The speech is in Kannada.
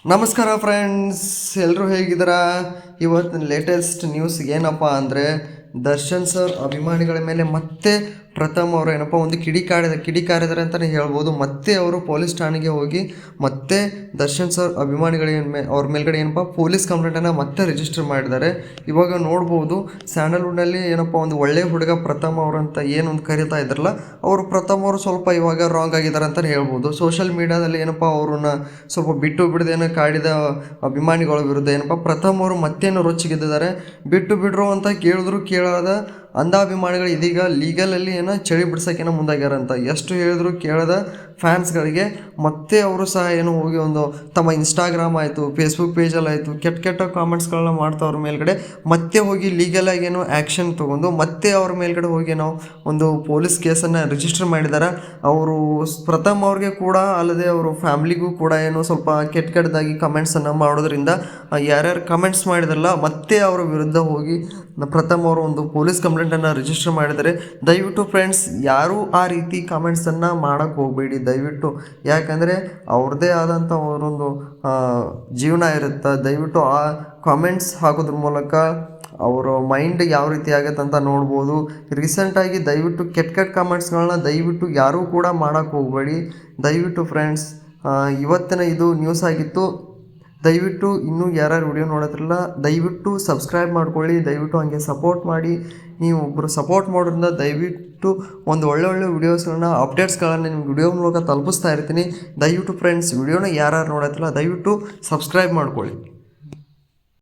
ನಮಸ್ಕಾರ ಫ್ರೆಂಡ್ಸ್, ಎಲ್ಲರೂ ಹೇಗಿದ್ದೀರಾ? ಇವತ್ತಿನ ಲೇಟೆಸ್ಟ್ ನ್ಯೂಸ್ ಏನಪ್ಪ ಅಂದರೆ ದರ್ಶನ್ ಸರ್ ಅಭಿಮಾನಿಗಳ ಮೇಲೆ ಮತ್ತೆ ಪ್ರಥಮ್ ಅವರು ಏನಪ್ಪ ಒಂದು ಕಿಡಿಕಾರಿದ್ದಾರೆ ಅಂತಲೇ ಹೇಳ್ಬೋದು. ಮತ್ತೆ ಅವರು ಪೊಲೀಸ್ ಠಾಣೆಗೆ ಹೋಗಿ ಮತ್ತೆ ದರ್ಶನ್ ಸರ್ ಅಭಿಮಾನಿಗಳ ಅವ್ರ ಮೇಲ್ಗಡೆ ಏನಪ್ಪ ಪೊಲೀಸ್ ಕಂಪ್ಲೇಂಟನ್ನು ಮತ್ತೆ ರಿಜಿಸ್ಟರ್ ಮಾಡಿದ್ದಾರೆ. ಇವಾಗ ನೋಡ್ಬೋದು ಸ್ಯಾಂಡಲ್ವುಡ್ನಲ್ಲಿ ಏನಪ್ಪ ಒಂದು ಒಳ್ಳೆ ಹುಡುಗ ಪ್ರಥಮ್ ಅವರು ಅಂತ ಏನೊಂದು ಕರೀತಾ ಇದ್ರಲ್ಲ, ಅವರು ಪ್ರಥಮ್ ಅವರು ಸ್ವಲ್ಪ ಇವಾಗ ರಾಂಗ್ ಆಗಿದ್ದಾರೆ ಅಂತಲೇ ಹೇಳ್ಬೋದು. ಸೋಷಿಯಲ್ ಮೀಡಿಯಾದಲ್ಲಿ ಏನಪ್ಪ ಅವ್ರನ್ನ ಸ್ವಲ್ಪ ಬಿಟ್ಟು ಬಿಡದೇನೋ ಕಾಡಿದ ಅಭಿಮಾನಿಗಳ ವಿರುದ್ಧ ಏನಪ್ಪ ಪ್ರಥಮ್ ಅವರು ಮತ್ತೇನು ರೊಚ್ಚಿಗೆದ್ದಿದ್ದಾರೆ. ಬಿಟ್ಟು ಬಿಡ್ರು ಅಂತ ಕೇಳಿದ್ರು ಕೇಳಾದ ಅಂಧಾಭಿಮಾನಿಗಳು ಇದೀಗ ಲೀಗಲಲ್ಲಿ ಏನೋ ಚಳಿ ಬಿಡ್ಸೋಕ್ಕೇನೋ ಮುಂದಾಗ್ಯಾರಂತ. ಎಷ್ಟು ಹೇಳಿದ್ರು ಕೇಳದ ಫ್ಯಾನ್ಸ್ಗಳಿಗೆ ಮತ್ತೆ ಅವರು ಸಹ ಏನು ಹೋಗಿ ಒಂದು ತಮ್ಮ ಇನ್ಸ್ಟಾಗ್ರಾಮ್ ಆಯಿತು, ಫೇಸ್ಬುಕ್ ಪೇಜಲ್ಲಿ ಆಯಿತು ಕೆಟ್ಟ ಕಾಮೆಂಟ್ಸ್ಗಳನ್ನ ಮಾಡ್ತಾ ಅವ್ರ ಮೇಲ್ಗಡೆ ಮತ್ತೆ ಹೋಗಿ ಲೀಗಲಾಗಿ ಏನೋ ಆ್ಯಕ್ಷನ್ ತೊಗೊಂಡು ಮತ್ತೆ ಅವ್ರ ಮೇಲ್ಗಡೆ ಹೋಗಿ ಏನೋ ಒಂದು ಪೊಲೀಸ್ ಕೇಸನ್ನು ರಿಜಿಸ್ಟರ್ ಮಾಡಿದ್ದಾರೆ. ಅವರು ಪ್ರಥಮ್ ಅವ್ರಿಗೆ ಕೂಡ ಅಲ್ಲದೆ ಅವರು ಫ್ಯಾಮ್ಲಿಗೂ ಕೂಡ ಏನೋ ಸ್ವಲ್ಪ ಕೆಟ್ಟದಾಗಿ ಕಮೆಂಟ್ಸನ್ನು ಮಾಡೋದ್ರಿಂದ ಯಾರ್ಯಾರು ಕಮೆಂಟ್ಸ್ ಮಾಡಿದ್ರಲ್ಲ ಮತ್ತೆ ಅವರ ವಿರುದ್ಧ ಹೋಗಿ ಪ್ರಥಮ್ ಅವರು ಒಂದು ಪೊಲೀಸ್ ಕಂಪ್ಲೇಂಟನ್ನು ರಿಜಿಸ್ಟರ್ ಮಾಡಿದ್ದಾರೆ. ದಯವಿಟ್ಟು ಫ್ರೆಂಡ್ಸ್, ಯಾರೂ ಆ ರೀತಿ ಕಮೆಂಟ್ಸನ್ನು ಮಾಡೋಕ್ಕೆ ಹೋಗಬೇಡಿ ದಯವಿಟ್ಟು. ಯಾಕಂದರೆ ಅವ್ರದ್ದೇ ಆದಂಥ ಅವರೊಂದು ಜೀವನ ಇರುತ್ತೆ. ದಯವಿಟ್ಟು ಆ ಕಾಮೆಂಟ್ಸ್ ಹಾಕೋದ್ರ ಮೂಲಕ ಅವರ ಮೈಂಡ್ ಯಾವ ರೀತಿ ಆಗುತ್ತೆ ಅಂತ ನೋಡ್ಬೋದು. ರೀಸೆಂಟಾಗಿ ದಯವಿಟ್ಟು ಕೆಟ್ಟ ಕಾಮೆಂಟ್ಸ್ಗಳನ್ನ ದಯವಿಟ್ಟು ಯಾರೂ ಕೂಡ ಮಾಡೋಕ್ಕೆ ಹೋಗಬೇಡಿ ದಯವಿಟ್ಟು ಫ್ರೆಂಡ್ಸ್. ಇವತ್ತಿನ ಇದು ನ್ಯೂಸ್ ಆಗಿತ್ತು. ದಯವಿಟ್ಟು ಇನ್ನೂ ಯಾರ್ಯಾರು ವಿಡಿಯೋ ನೋಡೋದ್ರಲ್ಲ ದಯವಿಟ್ಟು ಸಬ್ಸ್ಕ್ರೈಬ್ ಮಾಡ್ಕೊಳ್ಳಿ. ದಯವಿಟ್ಟು ಹಂಗೆ ಸಪೋರ್ಟ್ ಮಾಡಿ. ನೀವು ಒಬ್ಬರು ಸಪೋರ್ಟ್ ಮಾಡೋದ್ರಿಂದ ದಯವಿಟ್ಟು ಒಂದು ಒಳ್ಳೆ ವಿಡಿಯೋಸ್ಗಳನ್ನ ಅಪ್ಡೇಟ್ಸ್ಗಳನ್ನು ನಿಮ್ಗೆ ವಿಡಿಯೋ ಮೂಲಕ ತಲುಪಿಸ್ತಾ ಇರ್ತೀನಿ. ದಯವಿಟ್ಟು ಫ್ರೆಂಡ್ಸ್, ವಿಡಿಯೋನ ಯಾರ್ಯಾರು ನೋಡೋದ್ರಲ್ಲ ದಯವಿಟ್ಟು ಸಬ್ಸ್ಕ್ರೈಬ್ ಮಾಡ್ಕೊಳ್ಳಿ.